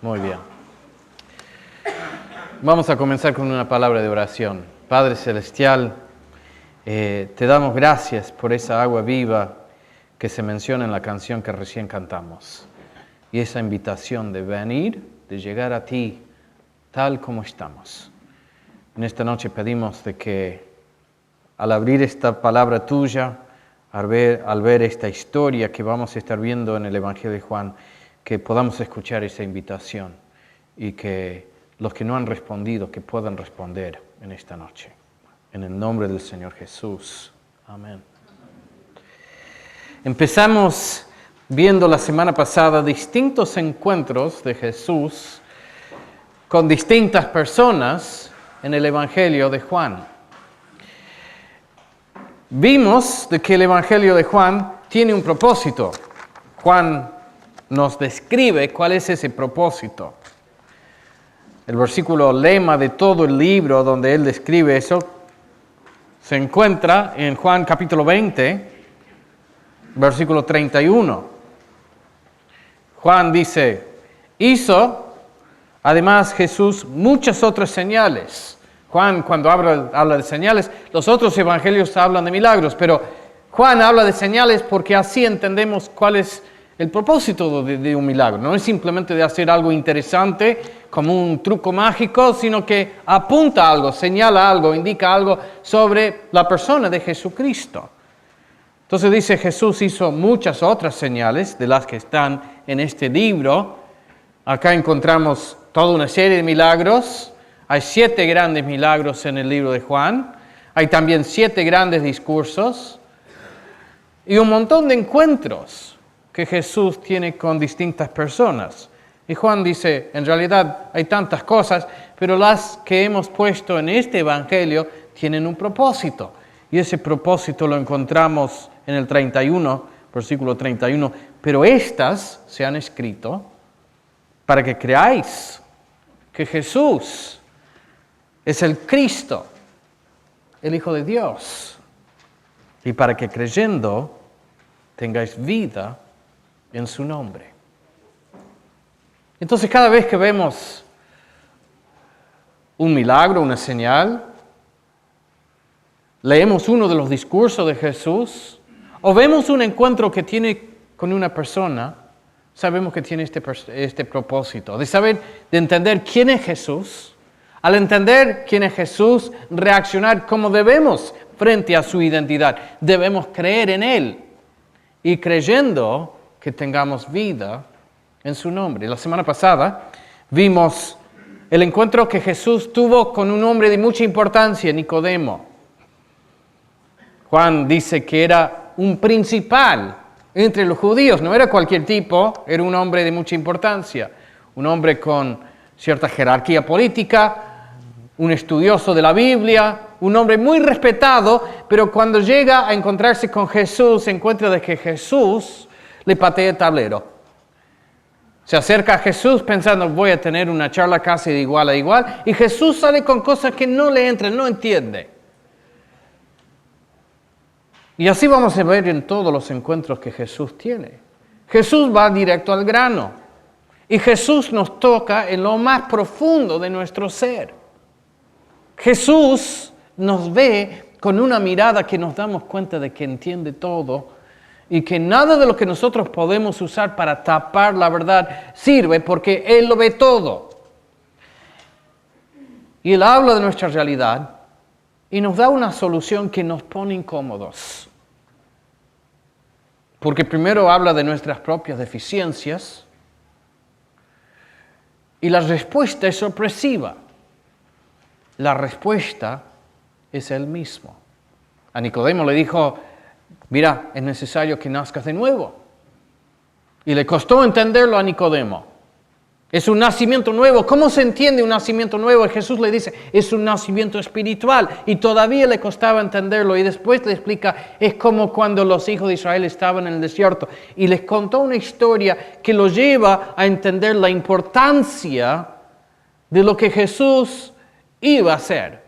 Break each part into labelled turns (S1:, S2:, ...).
S1: Muy bien. Vamos a comenzar con una palabra de oración. Padre Celestial, te damos gracias por esa agua viva que se menciona en la canción que recién cantamos. Y esa invitación de venir, de llegar a ti tal como estamos. En esta noche pedimos de que al abrir esta palabra tuya, al ver esta historia que vamos a estar viendo en el Evangelio de Juan, que podamos escuchar esa invitación y que los que no han respondido, que puedan responder en esta noche. En el nombre del Señor Jesús. Amén. Empezamos viendo la semana pasada distintos encuentros de Jesús con distintas personas en el Evangelio de Juan. Vimos de que el Evangelio de Juan tiene un propósito. Juan nos describe cuál es ese propósito. El versículo lema de todo el libro donde él describe eso se encuentra en Juan capítulo 20, versículo 31. Juan dice, hizo además Jesús muchas otras señales. Juan, cuando habla de señales, los otros evangelios hablan de milagros, pero Juan habla de señales porque así entendemos cuál es el propósito de un milagro. No es simplemente de hacer algo interesante como un truco mágico, sino que apunta algo, señala algo, indica algo sobre la persona de Jesucristo. Entonces dice, Jesús hizo muchas otras señales de las que están en este libro. Acá encontramos toda una serie de milagros. Hay 7 grandes milagros en el libro de Juan. Hay también 7 grandes discursos y un montón de encuentros que Jesús tiene con distintas personas. Y Juan dice, en realidad hay tantas cosas, pero las que hemos puesto en este evangelio tienen un propósito. Y ese propósito lo encontramos en el 31, versículo 31. Pero estas se han escrito para que creáis que Jesús es el Cristo, el Hijo de Dios, y para que creyendo tengáis vida en su nombre. Entonces, cada vez que vemos un milagro, una señal, leemos uno de los discursos de Jesús, o vemos un encuentro que tiene con una persona, sabemos que tiene este propósito, de entender quién es Jesús. Al entender quién es Jesús, reaccionar como debemos frente a su identidad. Debemos creer en Él y creyendo que tengamos vida en su nombre. La semana pasada vimos el encuentro que Jesús tuvo con un hombre de mucha importancia, Nicodemo. Juan dice que era un principal entre los judíos, no era cualquier tipo, era un hombre de mucha importancia, un hombre con cierta jerarquía política, un estudioso de la Biblia, un hombre muy respetado, pero cuando llega a encontrarse con Jesús, se encuentra de que Jesús le patea el tablero. Se acerca a Jesús pensando, voy a tener una charla casi de igual a igual, y Jesús sale con cosas que no le entran, no entiende. Y así vamos a ver en todos los encuentros que Jesús tiene. Jesús va directo al grano, y Jesús nos toca en lo más profundo de nuestro ser. Jesús nos ve con una mirada que nos damos cuenta de que entiende todo y que nada de lo que nosotros podemos usar para tapar la verdad sirve porque Él lo ve todo. Y Él habla de nuestra realidad y nos da una solución que nos pone incómodos. Porque primero habla de nuestras propias deficiencias y la respuesta es sorpresiva. La respuesta es Él mismo. A Nicodemo le dijo, mira, es necesario que nazcas de nuevo. Y le costó entenderlo a Nicodemo. Es un nacimiento nuevo. ¿Cómo se entiende un nacimiento nuevo? Y Jesús le dice, es un nacimiento espiritual. Y todavía le costaba entenderlo. Y después le explica, es como cuando los hijos de Israel estaban en el desierto. Y les contó una historia que los lleva a entender la importancia de lo que Jesús iba a hacer,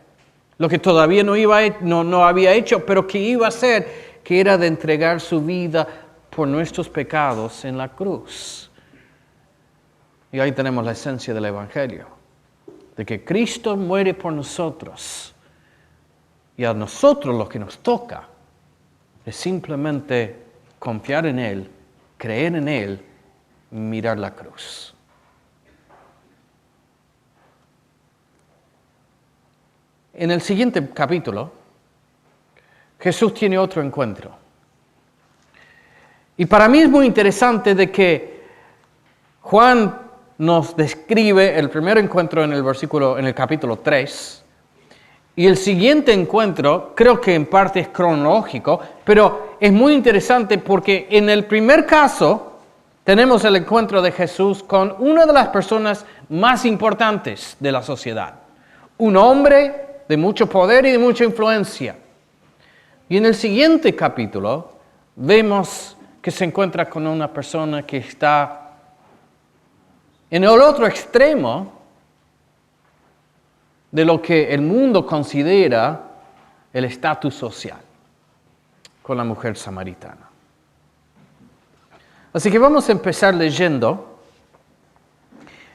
S1: lo que todavía no había hecho, pero que iba a hacer, que era de entregar su vida por nuestros pecados en la cruz. Y ahí tenemos la esencia del Evangelio, de que Cristo muere por nosotros. Y a nosotros lo que nos toca es simplemente confiar en Él, creer en Él, mirar la cruz. En el siguiente capítulo, Jesús tiene otro encuentro. Y para mí es muy interesante de que Juan nos describe el primer encuentro en el capítulo 3, y el siguiente encuentro, creo que en parte es cronológico, pero es muy interesante porque en el primer caso tenemos el encuentro de Jesús con una de las personas más importantes de la sociedad. Un hombre de mucho poder y de mucha influencia. Y en el siguiente capítulo vemos que se encuentra con una persona que está en el otro extremo de lo que el mundo considera el estatus social, con la mujer samaritana. Así que vamos a empezar leyendo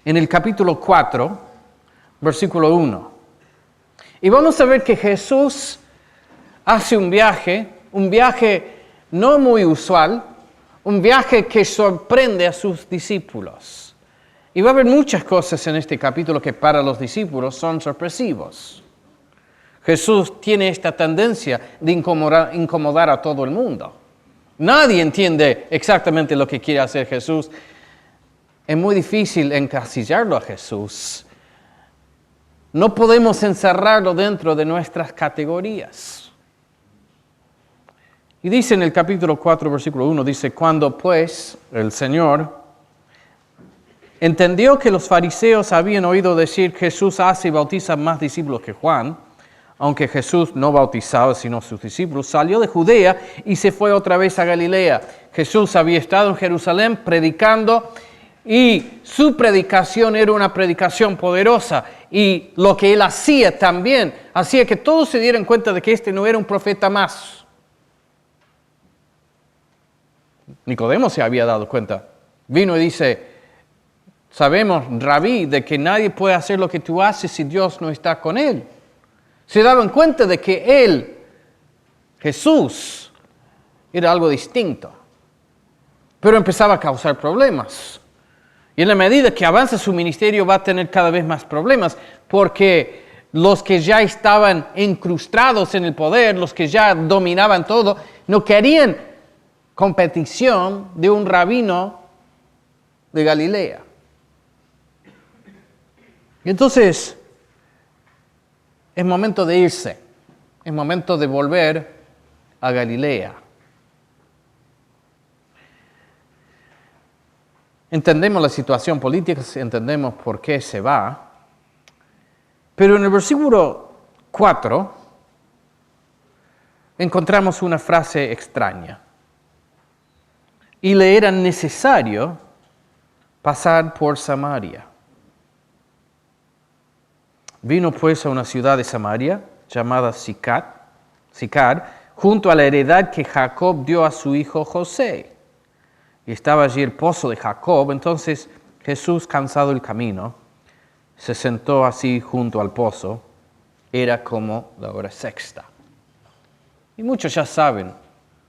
S1: en el capítulo 4, versículo 1. Y vamos a ver que Jesús hace un viaje no muy usual, un viaje que sorprende a sus discípulos. Y va a haber muchas cosas en este capítulo que para los discípulos son sorpresivos. Jesús tiene esta tendencia de incomodar a todo el mundo. Nadie entiende exactamente lo que quiere hacer Jesús. Es muy difícil encasillarlo a Jesús. No podemos encerrarlo dentro de nuestras categorías. Y dice en el capítulo 4, versículo 1, dice, cuando pues el Señor entendió que los fariseos habían oído decir, Jesús hace y bautiza más discípulos que Juan, aunque Jesús no bautizaba sino sus discípulos, salió de Judea y se fue otra vez a Galilea. Jesús había estado en Jerusalén predicando y su predicación era una predicación poderosa. Y lo que él hacía también hacía que todos se dieran cuenta de que este no era un profeta más. Nicodemo se había dado cuenta. Vino y dice, sabemos, Rabí, de que nadie puede hacer lo que tú haces si Dios no está con él. Se daban cuenta de que él, Jesús, era algo distinto. Pero empezaba a causar problemas. Y en la medida que avanza su ministerio va a tener cada vez más problemas, porque los que ya estaban incrustados en el poder, los que ya dominaban todo, no querían competición de un rabino de Galilea. Y entonces, es momento de irse, es momento de volver a Galilea. Entendemos la situación política, entendemos por qué se va, pero en el versículo 4 encontramos una frase extraña. Y le era necesario pasar por Samaria. Vino pues a una ciudad de Samaria llamada Sicar, junto a la heredad que Jacob dio a su hijo José. Y estaba allí el pozo de Jacob. Entonces Jesús, cansado del camino, se sentó así junto al pozo. Era como la hora sexta. Y muchos ya saben,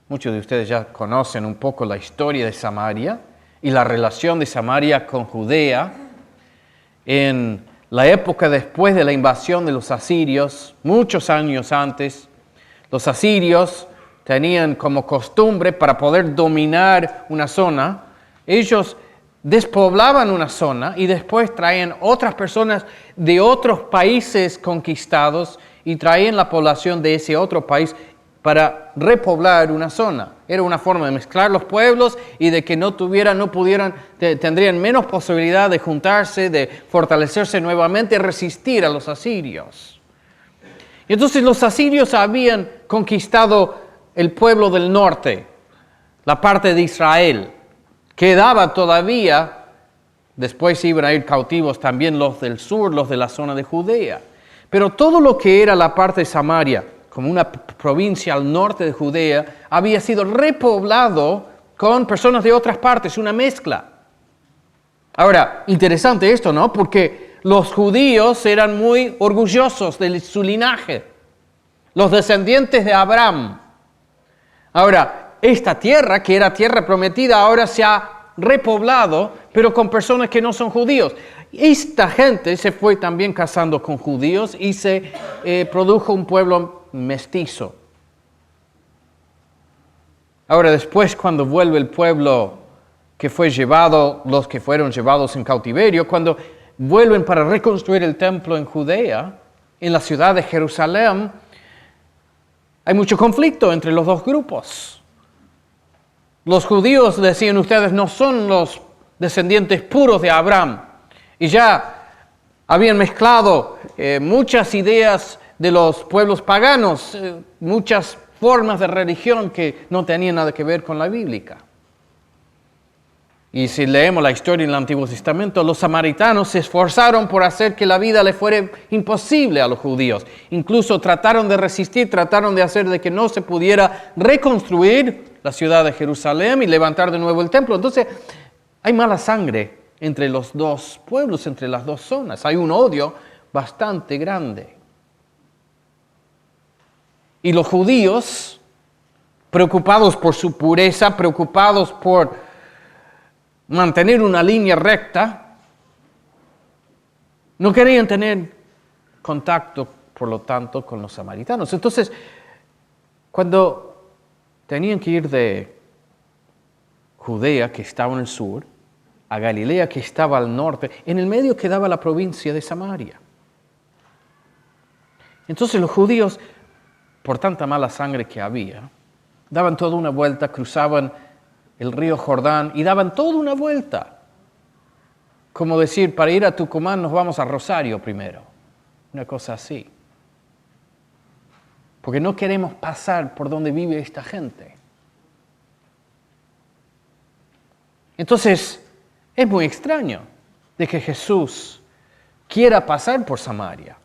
S1: muchos de ustedes ya conocen un poco la historia de Samaria y la relación de Samaria con Judea. En la época después de la invasión de los asirios, muchos años antes, los asirios tenían como costumbre, para poder dominar una zona, ellos despoblaban una zona y después traían otras personas de otros países conquistados y traían la población de ese otro país para repoblar una zona. Era una forma de mezclar los pueblos y de que tendrían menos posibilidad de juntarse, de fortalecerse nuevamente, resistir a los asirios. Y entonces los asirios habían conquistado el pueblo del norte, la parte de Israel. Quedaba todavía, después iban a ir cautivos también los del sur, los de la zona de Judea. Pero todo lo que era la parte de Samaria, como una provincia al norte de Judea, había sido repoblado con personas de otras partes, una mezcla. Ahora, interesante esto, ¿no? Porque los judíos eran muy orgullosos de su linaje, los descendientes de Abraham. Ahora, esta tierra, que era tierra prometida, ahora se ha repoblado, pero con personas que no son judíos. Esta gente se fue también casando con judíos y se produjo un pueblo mestizo. Ahora, después, cuando vuelve el pueblo que fue llevado, los que fueron llevados en cautiverio, cuando vuelven para reconstruir el templo en Judea, en la ciudad de Jerusalén, hay mucho conflicto entre los dos grupos. Los judíos decían, ustedes no son los descendientes puros de Abraham. Y ya habían mezclado muchas ideas de los pueblos paganos, muchas formas de religión que no tenían nada que ver con la bíblica. Y si leemos la historia en el Antiguo Testamento, los samaritanos se esforzaron por hacer que la vida le fuera imposible a los judíos. Incluso trataron de resistir, trataron de hacer de que no se pudiera reconstruir la ciudad de Jerusalén y levantar de nuevo el templo. Entonces, hay mala sangre entre los dos pueblos, entre las dos zonas. Hay un odio bastante grande. Y los judíos, preocupados por su pureza, preocupados por mantener una línea recta, no querían tener contacto, por lo tanto, con los samaritanos. Entonces, cuando tenían que ir de Judea, que estaba en el sur, a Galilea, que estaba al norte, en el medio quedaba la provincia de Samaria. Entonces los judíos, por tanta mala sangre que había, daban toda una vuelta, cruzaban el río Jordán y daban toda una vuelta. Como decir, para ir a Tucumán nos vamos a Rosario primero. Una cosa así. Porque no queremos pasar por donde vive esta gente. Entonces, es muy extraño de que Jesús quiera pasar por Samaria.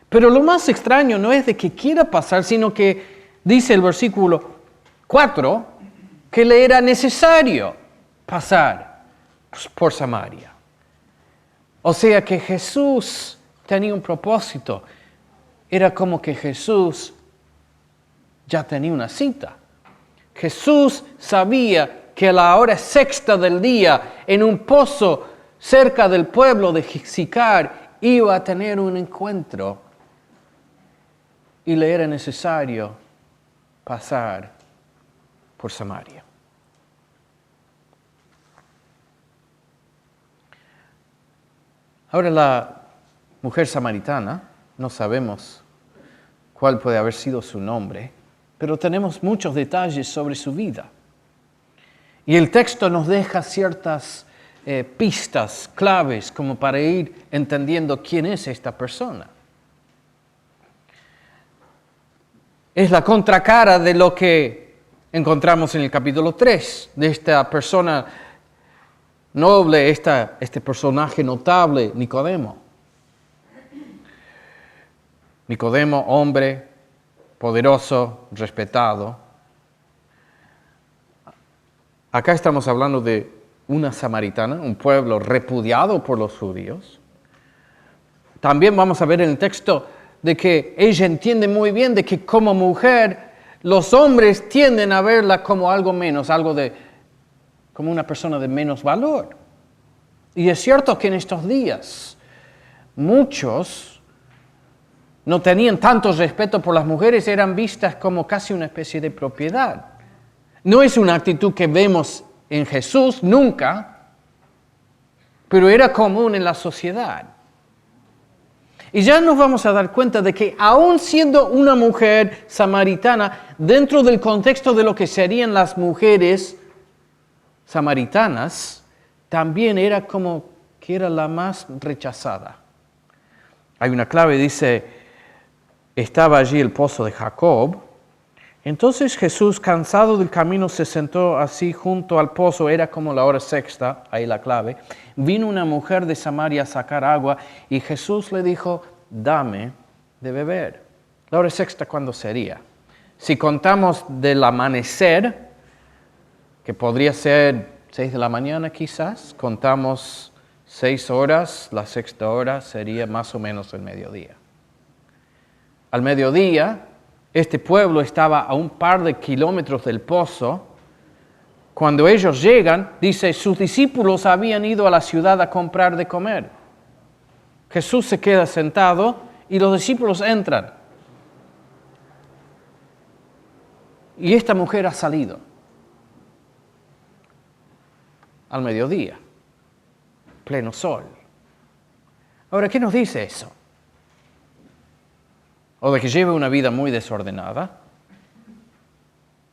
S1: Pero lo más extraño no es de que quiera pasar, sino que dice el versículo 4 que le era necesario pasar por Samaria. O sea que Jesús tenía un propósito. Era como que Jesús ya tenía una cita. Jesús sabía que a la hora sexta del día, en un pozo cerca del pueblo de Sicar, iba a tener un encuentro y le era necesario pasar por Samaria. Ahora la mujer samaritana, no sabemos cuál puede haber sido su nombre, pero tenemos muchos detalles sobre su vida. Y el texto nos deja ciertas pistas, claves, como para ir entendiendo quién es esta persona. Es la contracara de lo que encontramos en el capítulo 3, de esta persona noble, este personaje notable, Nicodemo. Nicodemo, hombre poderoso, respetado. Acá estamos hablando de una samaritana, un pueblo repudiado por los judíos. También vamos a ver en el texto de que ella entiende muy bien de que como mujer los hombres tienden a verla como algo menos, como una persona de menos valor. Y es cierto que en estos días muchos no tenían tanto respeto por las mujeres, eran vistas como casi una especie de propiedad. No es una actitud que vemos en Jesús nunca, pero era común en la sociedad. Y ya nos vamos a dar cuenta de que aun siendo una mujer samaritana, dentro del contexto de lo que serían las mujeres samaritanas, también era como que era la más rechazada. Hay una clave, dice, estaba allí el pozo de Jacob. Entonces Jesús, cansado del camino, se sentó así junto al pozo, era como la hora sexta, ahí la clave. Vino una mujer de Samaria a sacar agua y Jesús le dijo, dame de beber. La hora sexta, ¿cuándo sería? Si contamos del amanecer, que podría ser 6 de la mañana quizás, contamos 6 horas, la sexta hora sería más o menos el mediodía. Al mediodía, este pueblo estaba a un par de kilómetros del pozo. Cuando ellos llegan, dice, sus discípulos habían ido a la ciudad a comprar de comer. Jesús se queda sentado y los discípulos entran. Y esta mujer ha salido al mediodía, pleno sol. Ahora, ¿qué nos dice eso? O de que lleva una vida muy desordenada.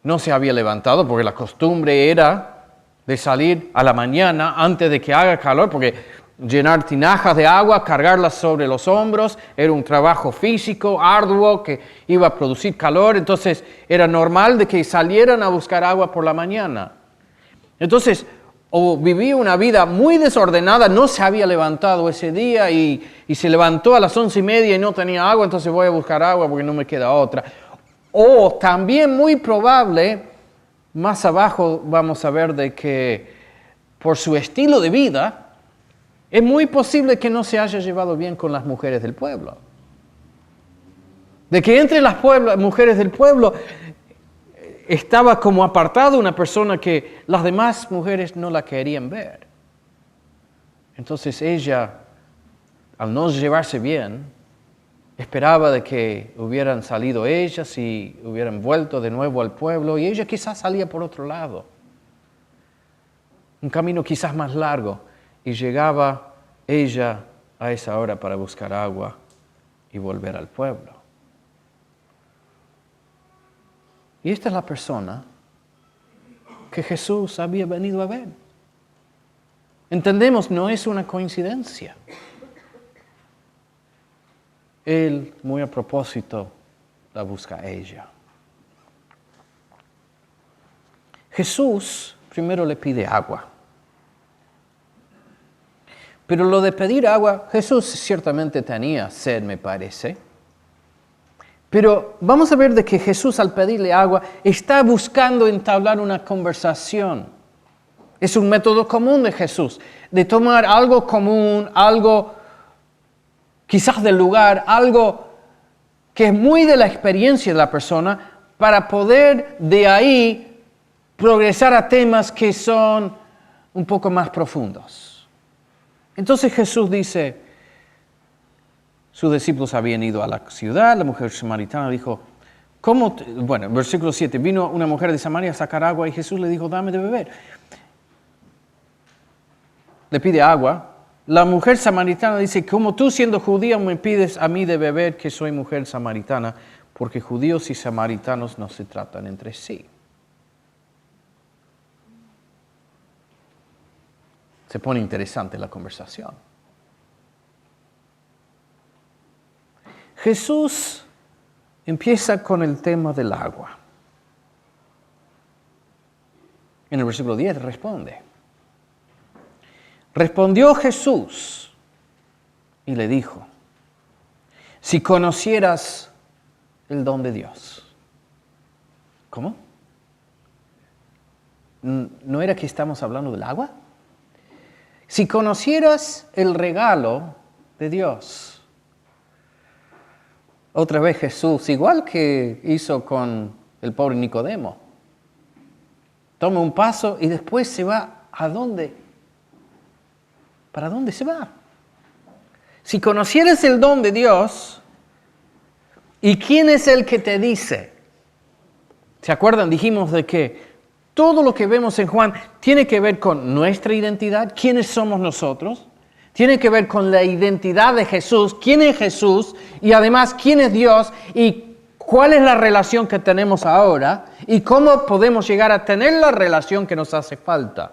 S1: No se había levantado porque la costumbre era de salir a la mañana antes de que haga calor, porque llenar tinajas de agua, cargarlas sobre los hombros, era un trabajo físico, arduo, que iba a producir calor. Entonces era normal de que salieran a buscar agua por la mañana. Entonces, o vivía una vida muy desordenada, no se había levantado ese día y se levantó a las 11:30 y no tenía agua, entonces voy a buscar agua porque no me queda otra. O también muy probable, más abajo vamos a ver de que por su estilo de vida, es muy posible que no se haya llevado bien con las mujeres del pueblo. De que entre las mujeres del pueblo estaba como apartado una persona que las demás mujeres no la querían ver. Entonces ella, al no llevarse bien, esperaba de que hubieran salido ellas y hubieran vuelto de nuevo al pueblo, y ella quizás salía por otro lado. Un camino quizás más largo, y llegaba ella a esa hora para buscar agua y volver al pueblo. Y esta es la persona que Jesús había venido a ver. Entendemos, no es una coincidencia. Él, muy a propósito, la busca a ella. Jesús primero le pide agua. Pero lo de pedir agua, Jesús ciertamente tenía sed, me parece. Pero vamos a ver de que Jesús, al pedirle agua, está buscando entablar una conversación. Es un método común de Jesús, de tomar algo común, algo quizás del lugar, algo que es muy de la experiencia de la persona, para poder de ahí progresar a temas que son un poco más profundos. Entonces Jesús dice, sus discípulos habían ido a la ciudad, la mujer samaritana dijo, versículo 7, vino una mujer de Samaria a sacar agua y Jesús le dijo, dame de beber. Le pide agua. La mujer samaritana dice, como tú siendo judía me pides a mí de beber, que soy mujer samaritana, porque judíos y samaritanos no se tratan entre sí. Se pone interesante la conversación. Jesús empieza con el tema del agua. En el versículo 10 responde. Respondió Jesús y le dijo, si conocieras el don de Dios. ¿Cómo? ¿No era que estamos hablando del agua? Si conocieras el regalo de Dios. Otra vez Jesús, igual que hizo con el pobre Nicodemo, toma un paso y después se va. ¿A dónde? ¿Para dónde se va? Si conocieras el don de Dios, ¿y quién es el que te dice? ¿Se acuerdan? Dijimos de que todo lo que vemos en Juan tiene que ver con nuestra identidad, quiénes somos nosotros. Tiene que ver con la identidad de Jesús, quién es Jesús y además quién es Dios y cuál es la relación que tenemos ahora y cómo podemos llegar a tener la relación que nos hace falta.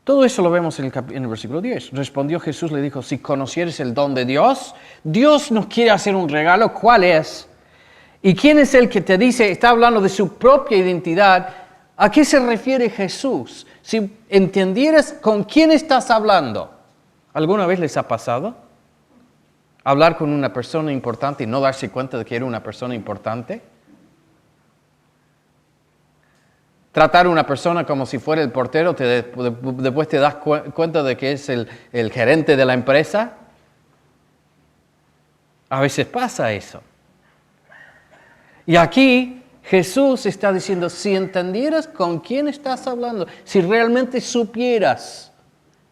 S1: Todo eso lo vemos en el versículo 10. Respondió Jesús, le dijo, si conocieres el don de Dios, Dios nos quiere hacer un regalo, ¿cuál es? ¿Y quién es el que te dice, está hablando de su propia identidad? ¿A qué se refiere Jesús? Si entendieras con quién estás hablando. ¿Alguna vez les ha pasado? Hablar con una persona importante y no darse cuenta de que era una persona importante. tratar a una persona como si fuera el portero, después te das cuenta de que es el gerente de la empresa. A veces pasa eso. Y aquí Jesús está diciendo, si entendieras con quién estás hablando, si realmente supieras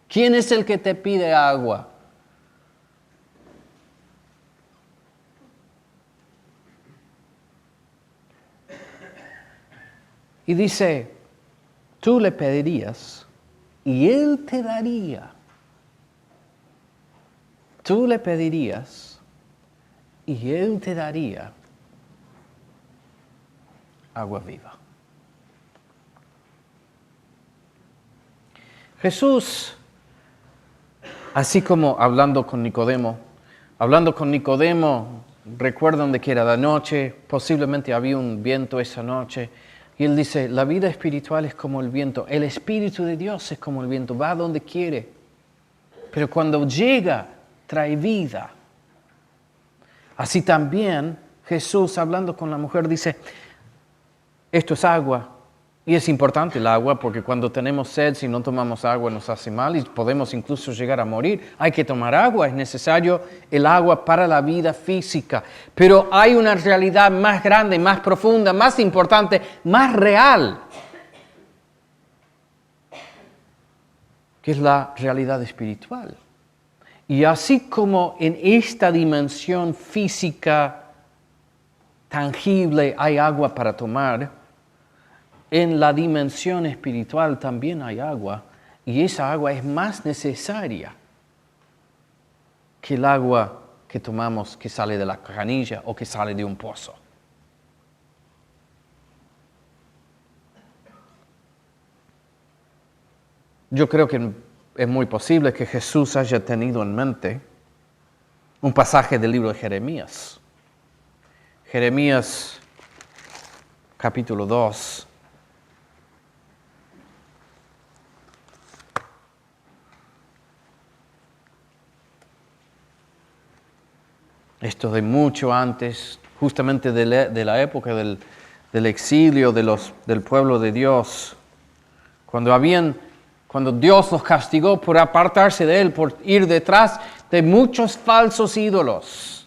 S1: quién es el que te pide agua. Y dice, tú le pedirías y Él te daría. Tú le pedirías y Él te daría agua viva. Jesús, así como hablando con Nicodemo, recuerdan de que era de noche, posiblemente había un viento esa noche, y Él dice, la vida espiritual es como el viento, el Espíritu de Dios es como el viento, va donde quiere, pero cuando llega, trae vida. Así también Jesús, hablando con la mujer, dice, esto es agua. Y es importante el agua porque cuando tenemos sed, si no tomamos agua nos hace mal y podemos incluso llegar a morir. Hay que tomar agua, es necesario el agua para la vida física. Pero hay una realidad más grande, más profunda, más importante, más real, que es la realidad espiritual. Y así como en esta dimensión física tangible hay agua para tomar, en la dimensión espiritual también hay agua, y esa agua es más necesaria que el agua que tomamos que sale de la canilla o que sale de un pozo. Yo creo que es muy posible que Jesús haya tenido en mente un pasaje del libro de Jeremías. Jeremías capítulo 2. Esto de mucho antes, justamente de la época del exilio del pueblo de Dios, cuando Dios los castigó por apartarse de Él, por ir detrás de muchos falsos ídolos,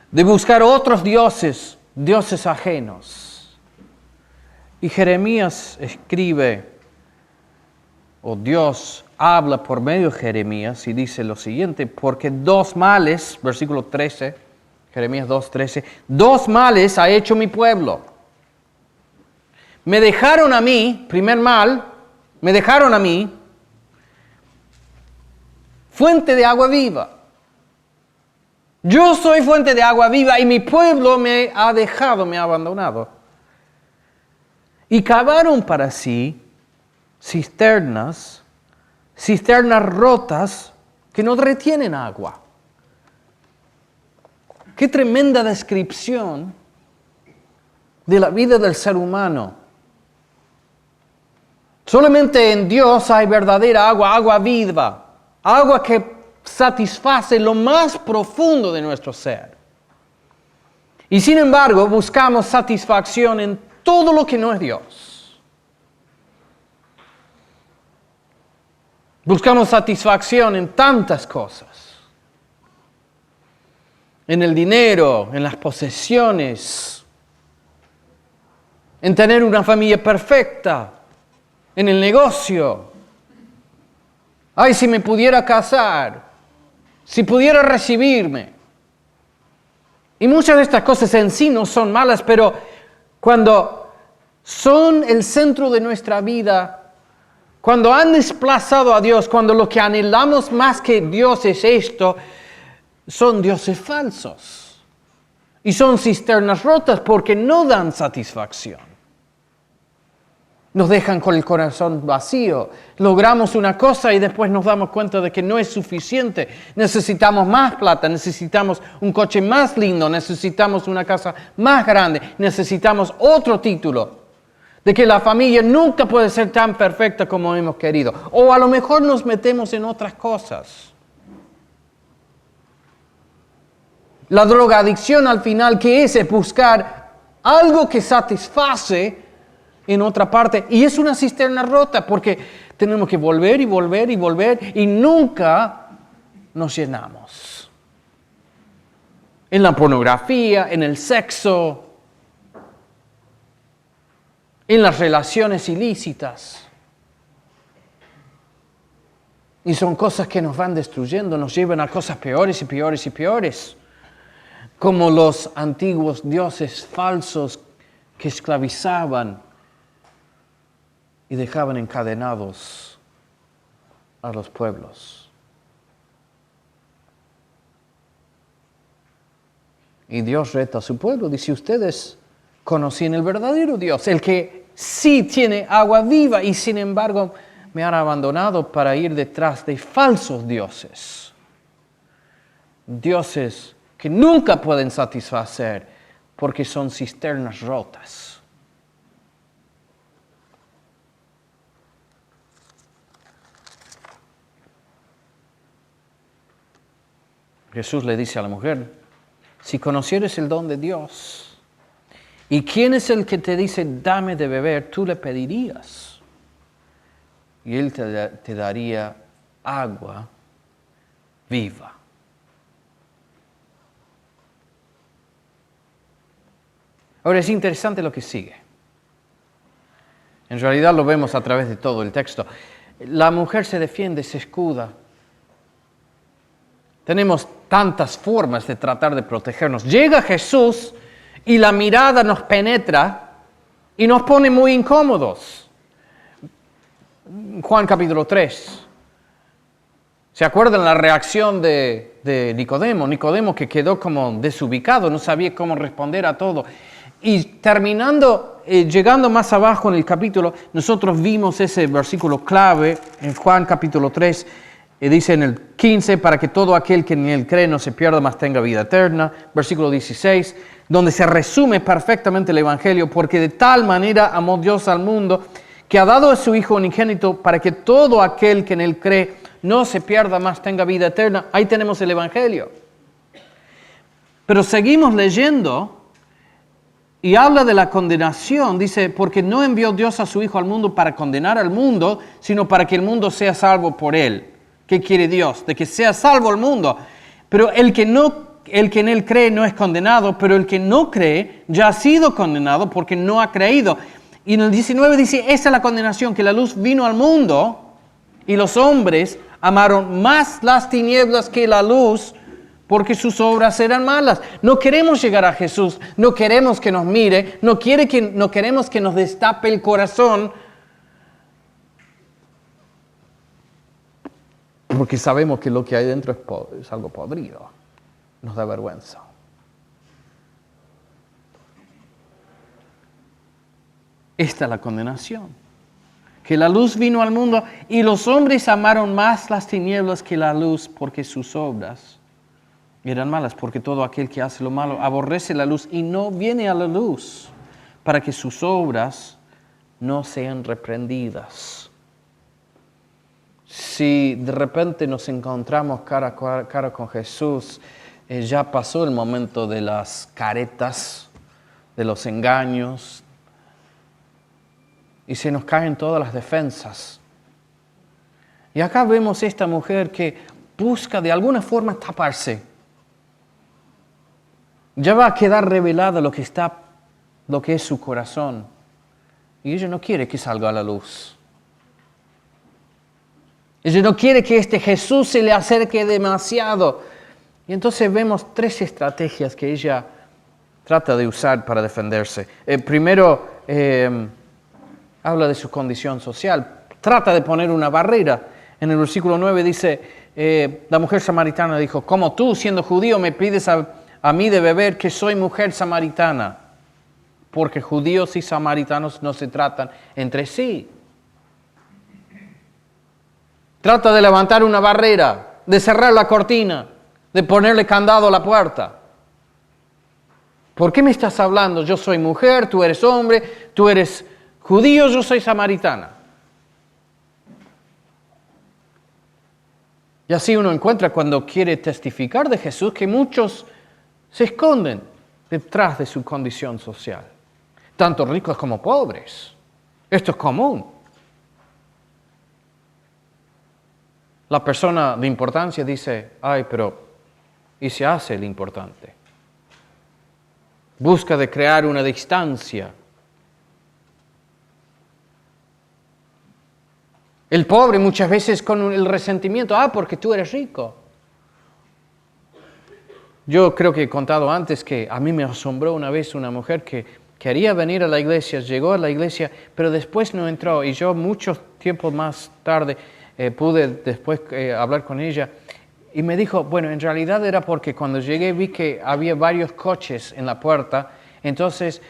S1: de buscar otros dioses ajenos. Y Jeremías escribe, o Dios habla por medio de Jeremías y dice lo siguiente, porque dos males, versículo 13, Jeremías 2:13, dos males ha hecho mi pueblo. Me dejaron a mí, primer mal, me dejaron a mí, fuente de agua viva. Yo soy fuente de agua viva y mi pueblo me ha dejado, me ha abandonado. Y cavaron para sí cisternas rotas que no retienen agua. Qué tremenda descripción de la vida del ser humano. Solamente en Dios hay verdadera agua viva, agua que satisface lo más profundo de nuestro ser. Y sin embargo, buscamos satisfacción en todo lo que no es Dios. Buscamos satisfacción en tantas cosas. En el dinero, en las posesiones, en tener una familia perfecta, en el negocio. Ay, si me pudiera casar, si pudiera recibirme. Y muchas de estas cosas en sí no son malas, pero cuando son el centro de nuestra vida, cuando han desplazado a Dios, cuando lo que anhelamos más que Dios es esto, son dioses falsos. Y son cisternas rotas porque no dan satisfacción. Nos dejan con el corazón vacío. Logramos una cosa y después nos damos cuenta de que no es suficiente. Necesitamos más plata, necesitamos un coche más lindo, necesitamos una casa más grande, necesitamos otro título. De que la familia nunca puede ser tan perfecta como hemos querido. O a lo mejor nos metemos en otras cosas. La drogadicción al final, ¿qué es? Es buscar algo que satisface en otra parte. Y es una cisterna rota porque tenemos que volver y volver y volver y nunca nos llenamos. En la pornografía, en el sexo, en las relaciones ilícitas. Y son cosas que nos van destruyendo, nos llevan a cosas peores y peores y peores. Como los antiguos dioses falsos que esclavizaban y dejaban encadenados a los pueblos. Y Dios reta a su pueblo, dice: ustedes conocían el verdadero Dios, el que sí tiene agua viva, y sin embargo me han abandonado para ir detrás de falsos dioses. Dioses que nunca pueden satisfacer porque son cisternas rotas. Jesús le dice a la mujer: si conocieres el don de Dios, ¿y quién es el que te dice dame de beber? Tú le pedirías y Él te daría agua viva. Ahora es interesante lo que sigue. En realidad lo vemos a través de todo el texto. La mujer se defiende, se escuda. Tenemos tantas formas de tratar de protegernos. Llega Jesús y la mirada nos penetra y nos pone muy incómodos. Juan capítulo 3. ¿Se acuerdan la reacción de Nicodemo? Nicodemo que quedó como desubicado, no sabía cómo responder a todo. Y terminando, llegando más abajo en el capítulo, nosotros vimos ese versículo clave en Juan capítulo 3. Dice en el 15, para que todo aquel que en él cree no se pierda, mas tenga vida eterna. Versículo 16, donde se resume perfectamente el Evangelio: porque de tal manera amó Dios al mundo, que ha dado a su Hijo unigénito, para que todo aquel que en él cree no se pierda, mas tenga vida eterna. Ahí tenemos el Evangelio. Pero seguimos leyendo y habla de la condenación. Dice: porque no envió Dios a su Hijo al mundo para condenar al mundo, sino para que el mundo sea salvo por él. ¿Qué quiere Dios? De que sea salvo el mundo. Pero el que en él cree no es condenado, pero el que no cree ya ha sido condenado porque no ha creído. Y en el 19 dice: esa es la condenación, que la luz vino al mundo y los hombres amaron más las tinieblas que la luz porque sus obras eran malas. No queremos llegar a Jesús, no queremos que nos mire, no queremos que nos destape el corazón, porque sabemos que lo que hay dentro es algo podrido. Nos da vergüenza. Esta es la condenación. Que la luz vino al mundo y los hombres amaron más las tinieblas que la luz porque sus obras eran malas. Porque todo aquel que hace lo malo aborrece la luz y no viene a la luz para que sus obras no sean reprendidas. Si de repente nos encontramos cara a cara con Jesús, ya pasó el momento de las caretas, de los engaños, y se nos caen todas las defensas. Y acá vemos esta mujer que busca de alguna forma taparse. Ya va a quedar revelada lo que es su corazón. Y ella no quiere que salga a la luz. Ella no quiere que este Jesús se le acerque demasiado. Y entonces vemos tres estrategias que ella trata de usar para defenderse. Primero, habla de su condición social. Trata de poner una barrera. En el versículo 9 dice, la mujer samaritana dijo: ¿cómo tú, siendo judío, me pides a mí de beber, que soy mujer samaritana? Porque judíos y samaritanos no se tratan entre sí. Trata de levantar una barrera, de cerrar la cortina, de ponerle candado a la puerta. ¿Por qué me estás hablando? Yo soy mujer, tú eres hombre, tú eres judío, yo soy samaritana. Y así uno encuentra cuando quiere testificar de Jesús que muchos se esconden detrás de su condición social, tanto ricos como pobres. Esto es común. La persona de importancia dice, ay, pero, y se hace el importante. Busca de crear una distancia. El pobre muchas veces con el resentimiento, porque tú eres rico. Yo creo que he contado antes que a mí me asombró una vez una mujer que quería venir a la iglesia, llegó a la iglesia, pero después no entró. Y yo mucho tiempo más tarde pude después hablar con ella. Y me dijo, bueno, en realidad era porque cuando llegué vi que había varios coches en la puerta. Entonces,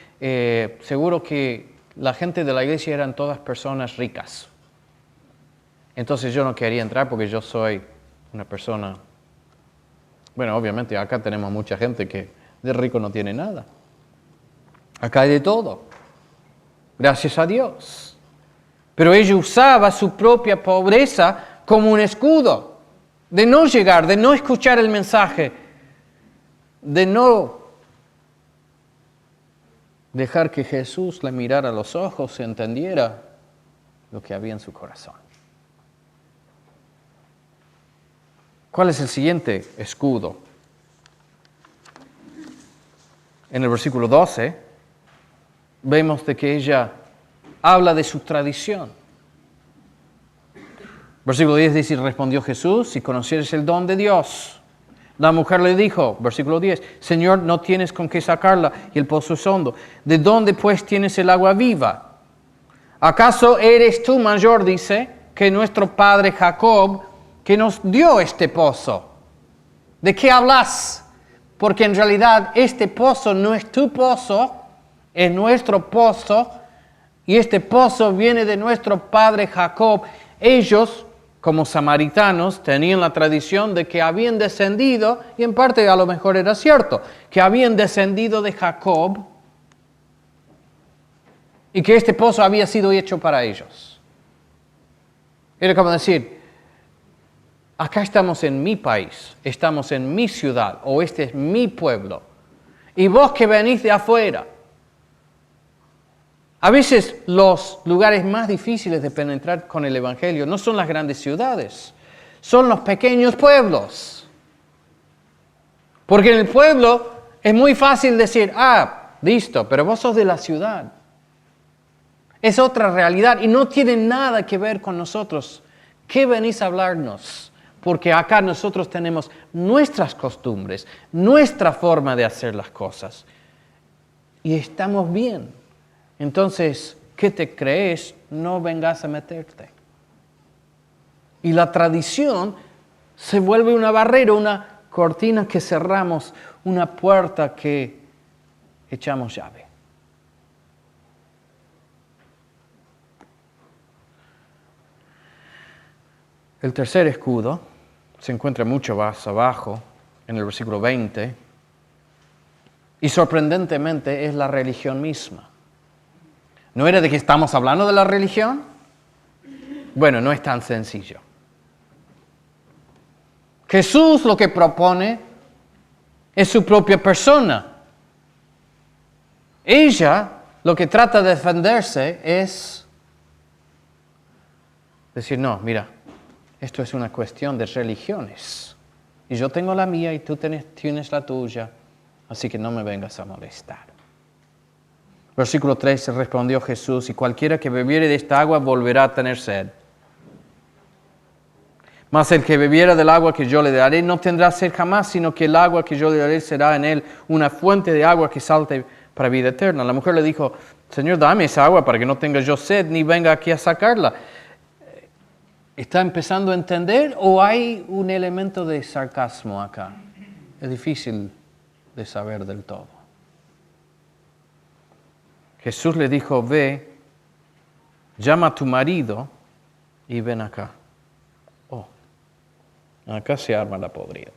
S1: seguro que la gente de la iglesia eran todas personas ricas. Entonces yo no quería entrar porque yo soy una persona... Bueno, obviamente acá tenemos mucha gente que de rico no tiene nada. Acá hay de todo. Gracias a Dios. Pero ella usaba su propia pobreza como un escudo. De no llegar, de no escuchar el mensaje. De no dejar que Jesús le mirara a los ojos y entendiera lo que había en su corazón. ¿Cuál es el siguiente escudo? En el versículo 12 vemos de que ella habla de su tradición. Versículo 10 dice, respondió Jesús, si conocieres el don de Dios. La mujer le dijo, versículo 10, Señor, no tienes con qué sacarla y el pozo es hondo. ¿De dónde pues tienes el agua viva? ¿Acaso eres tú mayor, dice, que nuestro padre Jacob, que nos dio este pozo? ¿De qué hablas? Porque en realidad este pozo no es tu pozo, es nuestro pozo, y este pozo viene de nuestro padre Jacob. Ellos, como samaritanos, tenían la tradición de que habían descendido, y en parte a lo mejor era cierto, que habían descendido de Jacob, y que este pozo había sido hecho para ellos. Era como decir, acá estamos en mi país, estamos en mi ciudad, o este es mi pueblo. Y vos que venís de afuera. A veces los lugares más difíciles de penetrar con el Evangelio no son las grandes ciudades, son los pequeños pueblos. Porque en el pueblo es muy fácil decir, listo, pero vos sos de la ciudad. Es otra realidad y no tiene nada que ver con nosotros. ¿Qué venís a hablarnos? Porque acá nosotros tenemos nuestras costumbres, nuestra forma de hacer las cosas. Y estamos bien. Entonces, ¿qué te crees? No vengas a meterte. Y la tradición se vuelve una barrera, una cortina que cerramos, una puerta que echamos llave. El tercer escudo se encuentra mucho más abajo, en el versículo 20, y sorprendentemente es la religión misma. ¿No era de que estamos hablando de la religión? Bueno, no es tan sencillo. Jesús lo que propone es su propia persona. Ella lo que trata de defenderse es decir, no, mira, esto es una cuestión de religiones. Y yo tengo la mía y tú tienes la tuya, así que no me vengas a molestar. Versículo 13, respondió Jesús, y cualquiera que bebiere de esta agua volverá a tener sed. Mas el que bebiera del agua que yo le daré no tendrá sed jamás, sino que el agua que yo le daré será en él una fuente de agua que salte para vida eterna. La mujer le dijo, Señor, dame esa agua para que no tenga yo sed, ni venga aquí a sacarla. ¿Está empezando a entender o hay un elemento de sarcasmo acá? Es difícil de saber del todo. Jesús le dijo, ve, llama a tu marido y ven acá. Oh, acá se arma la podrida.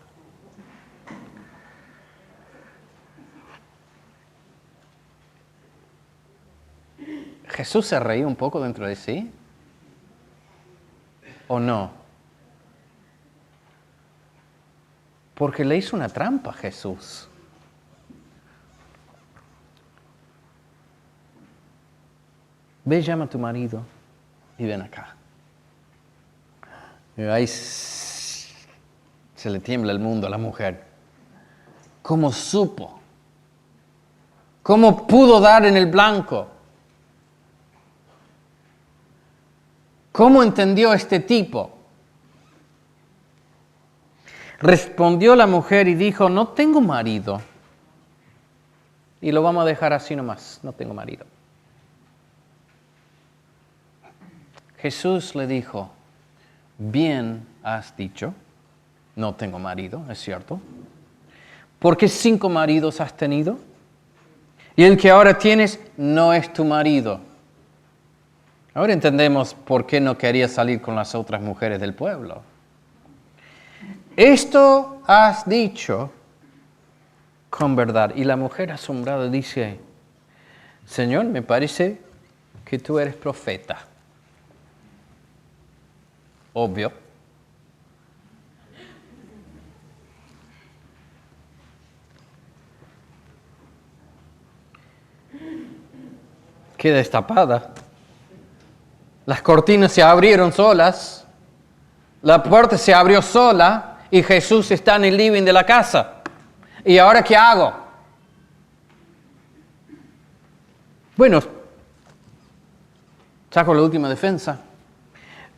S1: ¿Jesús se reía un poco dentro de sí? ¿O no? Porque le hizo una trampa a Jesús. ve, llama a tu marido y ven acá. Y ahí se le tiembla el mundo a la mujer. ¿Cómo supo? ¿Cómo pudo dar en el blanco? ¿Cómo entendió este tipo? Respondió la mujer y dijo, no tengo marido. Y lo vamos a dejar así nomás, no tengo marido. Jesús le dijo, bien has dicho, no tengo marido, es cierto. ¿Por qué 5 maridos has tenido? Y el que ahora tienes no es tu marido. Ahora entendemos por qué no quería salir con las otras mujeres del pueblo. Esto has dicho con verdad. Y la mujer asombrada dice, Señor, me parece que tú eres profeta. Obvio. Queda destapada. Las cortinas se abrieron solas. La puerta se abrió sola. Y Jesús está en el living de la casa. ¿Y ahora qué hago? Bueno, saco la última defensa.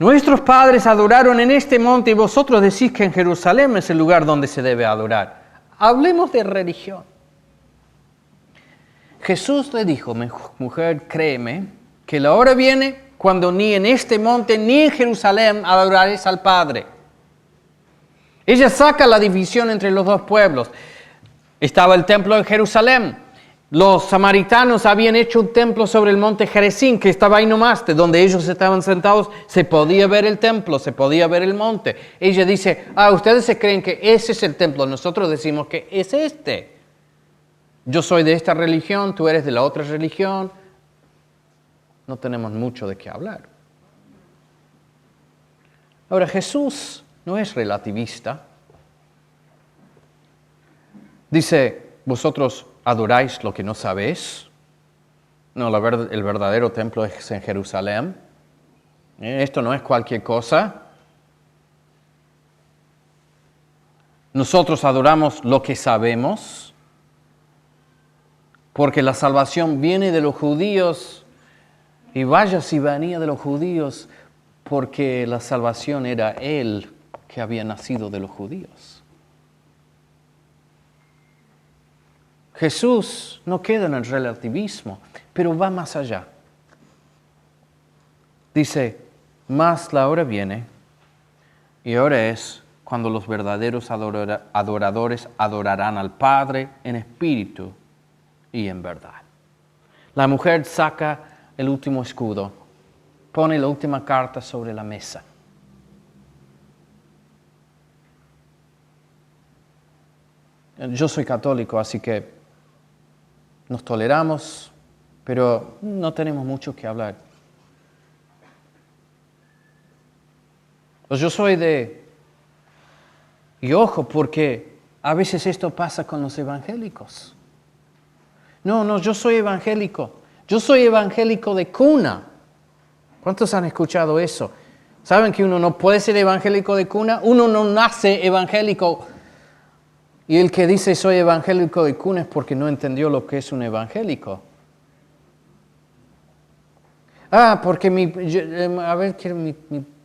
S1: Nuestros padres adoraron en este monte y vosotros decís que en Jerusalén es el lugar donde se debe adorar. Hablemos de religión. Jesús le dijo, mujer, créeme, que la hora viene cuando ni en este monte ni en Jerusalén adoraréis al Padre. Ella saca la división entre los dos pueblos. Estaba el templo en Jerusalén. Los samaritanos habían hecho un templo sobre el monte Gerizim, que estaba ahí nomás, de donde ellos estaban sentados, se podía ver el templo, se podía ver el monte. Ella dice, ustedes se creen que ese es el templo, nosotros decimos que es este. Yo soy de esta religión, tú eres de la otra religión. No tenemos mucho de qué hablar. Ahora, Jesús no es relativista. Dice, vosotros adoráis lo que no sabéis. No, el verdadero templo es en Jerusalén. Esto no es cualquier cosa. Nosotros adoramos lo que sabemos, porque la salvación viene de los judíos, y vaya si venía de los judíos, porque la salvación era Él que había nacido de los judíos. Jesús no queda en el relativismo, pero va más allá. Dice, mas la hora viene, y ahora es cuando los verdaderos adoradores adorarán al Padre en espíritu y en verdad. La mujer saca el último escudo, pone la última carta sobre la mesa. Yo soy católico, así que nos toleramos, pero no tenemos mucho que hablar. Pues yo soy y ojo, porque a veces esto pasa con los evangélicos. No, yo soy evangélico. Yo soy evangélico de cuna. ¿Cuántos han escuchado eso? ¿Saben que uno no puede ser evangélico de cuna? Uno no nace evangélico. Y el que dice soy evangélico de cuna es porque no entendió lo que es un evangélico. Porque mi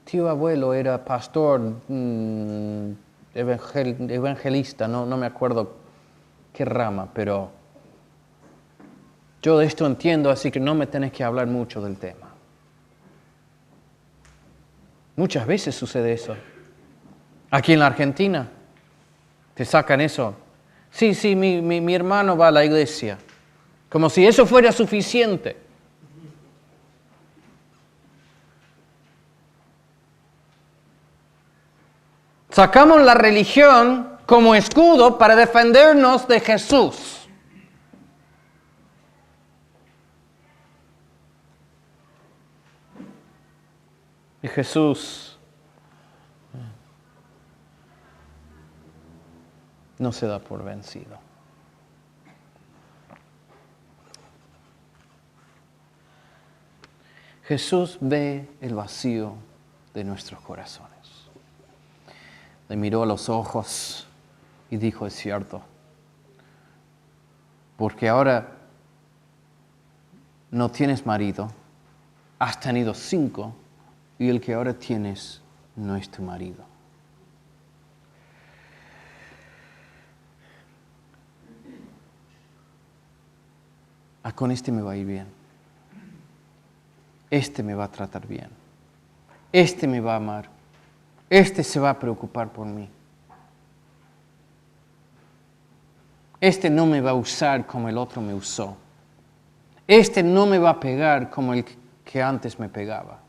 S1: tío abuelo era pastor, evangelista, no me acuerdo qué rama, pero yo de esto entiendo, así que no me tenés que hablar mucho del tema. Muchas veces sucede eso. Aquí en la Argentina te sacan eso. Sí, mi hermano va a la iglesia. Como si eso fuera suficiente. Sacamos la religión como escudo para defendernos de Jesús. Y Jesús no se da por vencido. Jesús ve el vacío de nuestros corazones. Le miró a los ojos y dijo, es cierto, porque ahora no tienes marido, has tenido 5 y el que ahora tienes no es tu marido. Con este me va a ir bien. Este me va a tratar bien. Este me va a amar. Este se va a preocupar por mí. Este no me va a usar como el otro me usó. Este no me va a pegar como el que antes me pegaba.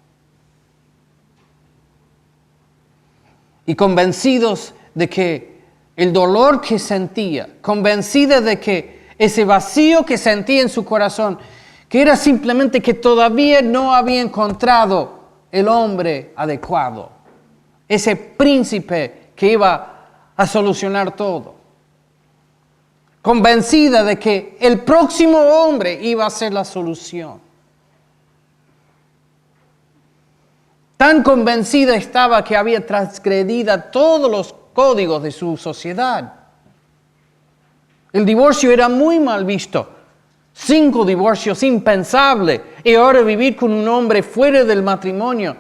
S1: Y convencidos de que el dolor que sentía, convencida de que ese vacío que sentía en su corazón, que era simplemente que todavía no había encontrado el hombre adecuado, ese príncipe que iba a solucionar todo. Convencida de que el próximo hombre iba a ser la solución. Tan convencida estaba que había transgredido todos los códigos de su sociedad. El divorcio era muy mal visto. 5 divorcios, impensable. Y ahora vivir con un hombre fuera del matrimonio.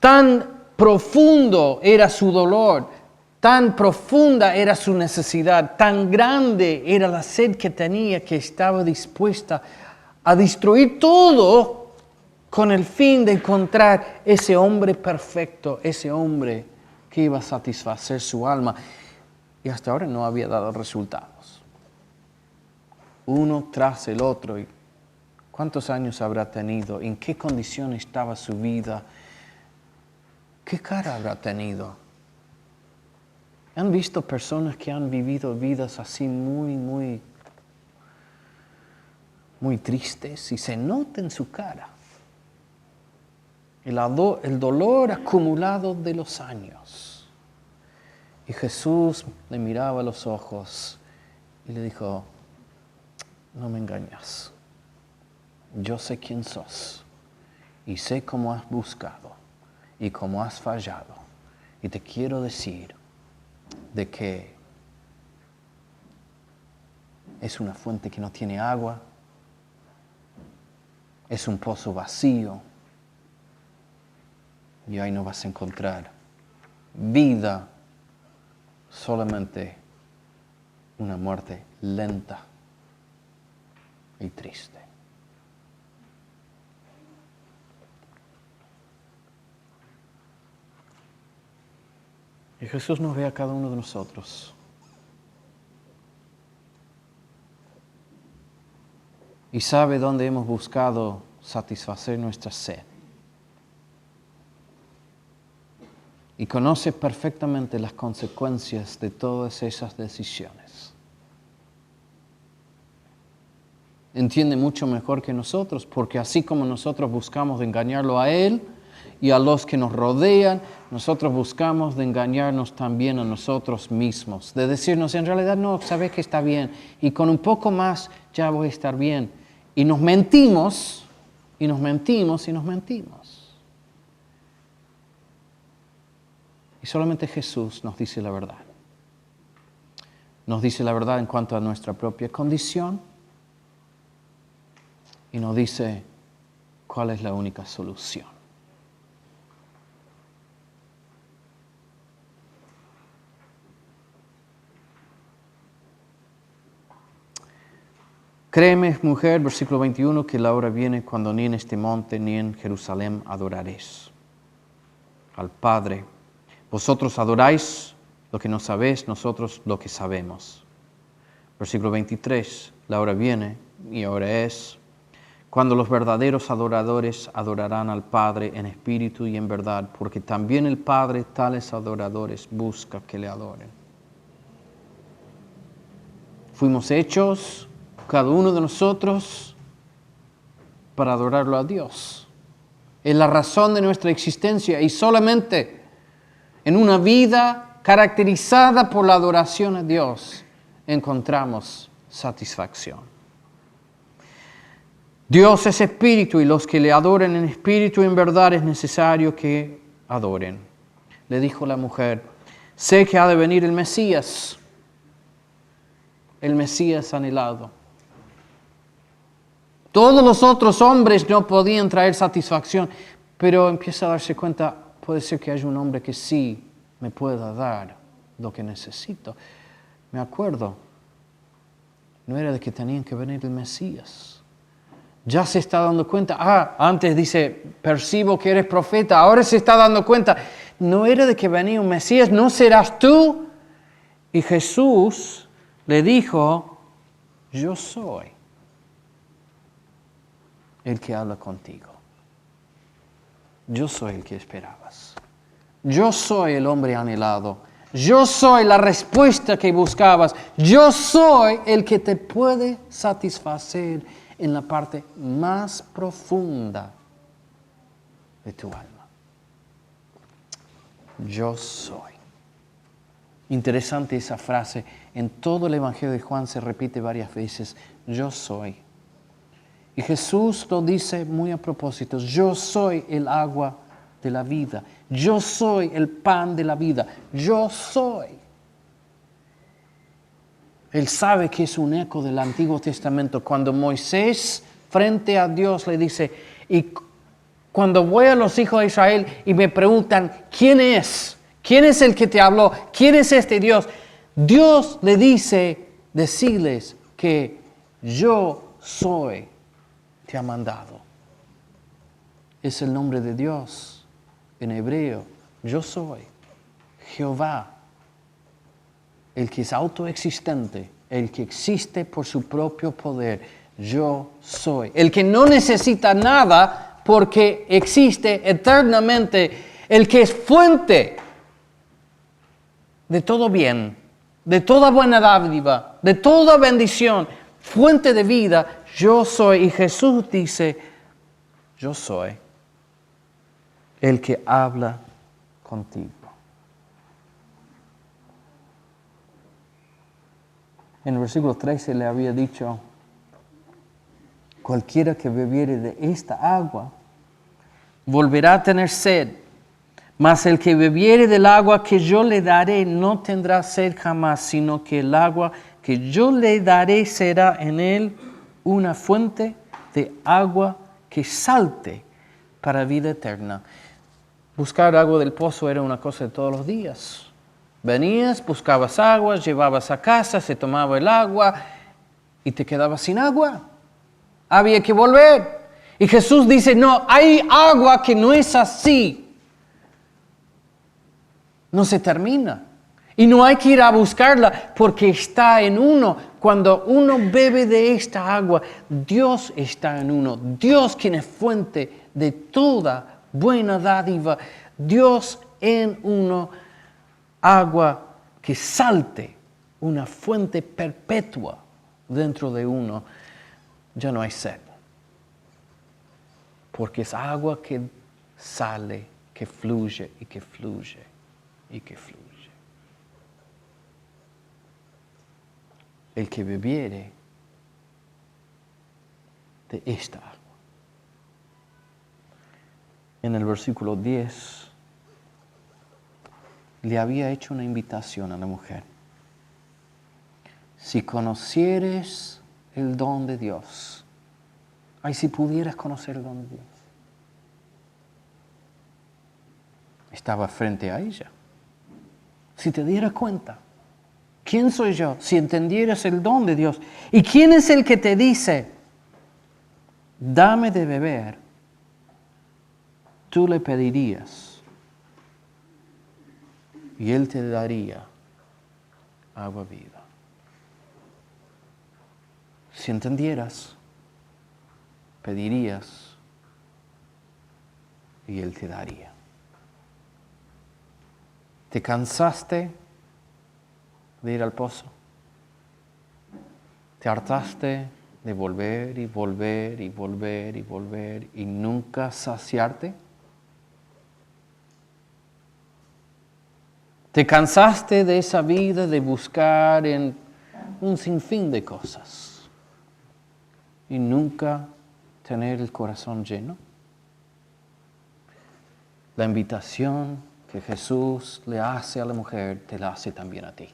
S1: Tan profundo era su dolor, tan profunda era su necesidad, tan grande era la sed que tenía que estaba dispuesta a destruir todo con el fin de encontrar ese hombre perfecto, ese hombre que iba a satisfacer su alma. Y hasta ahora no había dado resultados. Uno tras el otro. ¿Y cuántos años habrá tenido? ¿En qué condición estaba su vida? ¿Qué cara habrá tenido? ¿Han visto personas que han vivido vidas así muy tristes? Y se nota en su cara el dolor acumulado de los años. Y Jesús le miraba a los ojos y le dijo, no me engañas. Yo sé quién sos y sé cómo has buscado y cómo has fallado. Y te quiero decir de que es una fuente que no tiene agua, es un pozo vacío y ahí no vas a encontrar vida, solamente una muerte lenta y triste. Y Jesús nos ve a cada uno de nosotros. Y sabe dónde hemos buscado satisfacer nuestra sed. Y conoce perfectamente las consecuencias de todas esas decisiones. Entiende mucho mejor que nosotros, porque así como nosotros buscamos de engañarlo a Él y a los que nos rodean, nosotros buscamos de engañarnos también a nosotros mismos. De decirnos, en realidad no, sabes que está bien, y con un poco más ya voy a estar bien. Y nos mentimos, y nos mentimos, y nos mentimos. Y solamente Jesús nos dice la verdad. Nos dice la verdad en cuanto a nuestra propia condición y nos dice cuál es la única solución. Créeme, mujer, versículo 21, que la hora viene cuando ni en este monte ni en Jerusalén adoraréis al Padre. Vosotros adoráis lo que no sabéis, nosotros lo que sabemos. Versículo 23, la hora viene y ahora es cuando los verdaderos adoradores adorarán al Padre en espíritu y en verdad, porque también el Padre tales adoradores busca que le adoren. Fuimos hechos, cada uno de nosotros, para adorarlo a Dios. Es la razón de nuestra existencia y solamente en una vida caracterizada por la adoración a Dios encontramos satisfacción. Dios es espíritu y los que le adoren en espíritu y en verdad es necesario que adoren. Le dijo la mujer, sé que ha de venir el Mesías anhelado. Todos los otros hombres no podían traer satisfacción, pero empieza a darse cuenta, puede ser que haya un hombre que sí me pueda dar lo que necesito. Me acuerdo, no era de que tenían que venir el Mesías. Ya se está dando cuenta. Antes dice, percibo que eres profeta. Ahora se está dando cuenta. No era de que venía un Mesías, ¿no serás tú? Y Jesús le dijo, yo soy el que habla contigo. Yo soy el que esperabas. Yo soy el hombre anhelado. Yo soy la respuesta que buscabas. Yo soy el que te puede satisfacer en la parte más profunda de tu alma. Yo soy. Interesante esa frase. En todo el Evangelio de Juan se repite varias veces. Yo soy. Y Jesús lo dice muy a propósito. Yo soy el agua de la vida. Yo soy el pan de la vida. Yo soy. Él sabe que es un eco del Antiguo Testamento. Cuando Moisés frente a Dios le dice, y cuando voy a los hijos de Israel y me preguntan, ¿quién es? ¿Quién es el que te habló? ¿Quién es este Dios? Dios le dice, decirles que yo soy, te ha mandado. Es el nombre de Dios en hebreo. Yo soy Jehová. El que es autoexistente, el que existe por su propio poder, yo soy. El que no necesita nada porque existe eternamente, el que es fuente de todo bien, de toda buena dádiva, de toda bendición, fuente de vida, yo soy. Y Jesús dice, yo soy el que habla contigo. En el versículo 13 le había dicho, cualquiera que bebiere de esta agua volverá a tener sed, mas el que bebiere del agua que yo le daré no tendrá sed jamás, sino que el agua que yo le daré será en él una fuente de agua que salte para vida eterna. Buscar agua del pozo era una cosa de todos los días. Venías, buscabas agua, llevabas a casa, se tomaba el agua y te quedabas sin agua. Había que volver. Y Jesús dice, no, hay agua que no es así. No se termina. Y no hay que ir a buscarla porque está en uno. Cuando uno bebe de esta agua, Dios está en uno. Dios quien es fuente de toda buena dádiva. Dios en uno. Agua que salte, una fuente perpetua dentro de uno, ya no hay sed. Porque es agua que sale, que fluye y que fluye y que fluye. El que bebiere de esta agua. En el versículo 10 le había hecho una invitación a la mujer. Si conocieres el don de Dios, ay, si pudieras conocer el don de Dios. Estaba frente a ella. Si te dieras cuenta, ¿quién soy yo? Si entendieras el don de Dios. ¿Y quién es el que te dice, dame de beber? Tú le pedirías y Él te daría agua viva. Si entendieras, pedirías y Él te daría. ¿Te cansaste de ir al pozo? ¿Te hartaste de volver y volver y volver y volver y nunca saciarte? ¿Te cansaste de esa vida de buscar en un sinfín de cosas y nunca tener el corazón lleno? La invitación que Jesús le hace a la mujer, te la hace también a ti.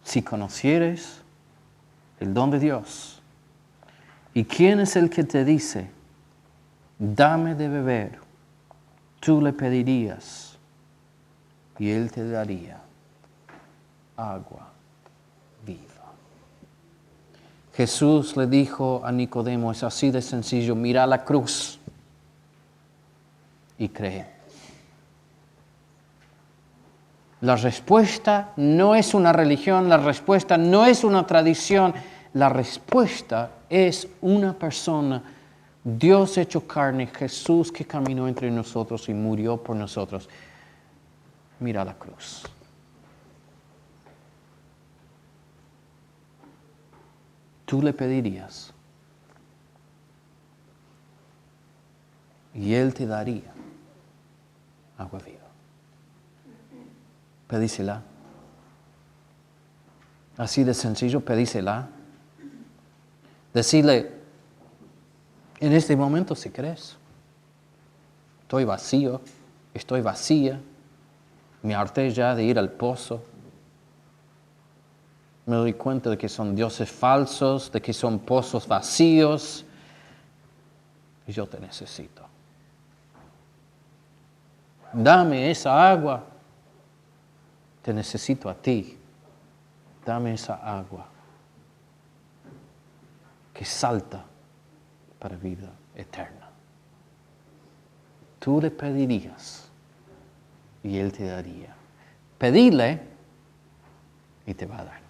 S1: Si conocieres el don de Dios, ¿y quién es el que te dice, dame de beber? Tú le pedirías y Él te daría agua viva. Jesús le dijo a Nicodemo, es así de sencillo, mira la cruz y cree. La respuesta no es una religión, la respuesta no es una tradición, la respuesta es una persona, Dios hecho carne, Jesús que caminó entre nosotros y murió por nosotros. Mira la cruz. Tú le pedirías y Él te daría agua viva. Pedísela. Así de sencillo, pedísela. Decirle, en este momento si crees, estoy vacío, estoy vacía, me harté ya de ir al pozo. Me doy cuenta de que son dioses falsos, de que son pozos vacíos, y yo te necesito. Dame esa agua. Te necesito a ti. Dame esa agua que salta para vida eterna. Tú le pedirías y Él te daría. Pedile y te va a dar.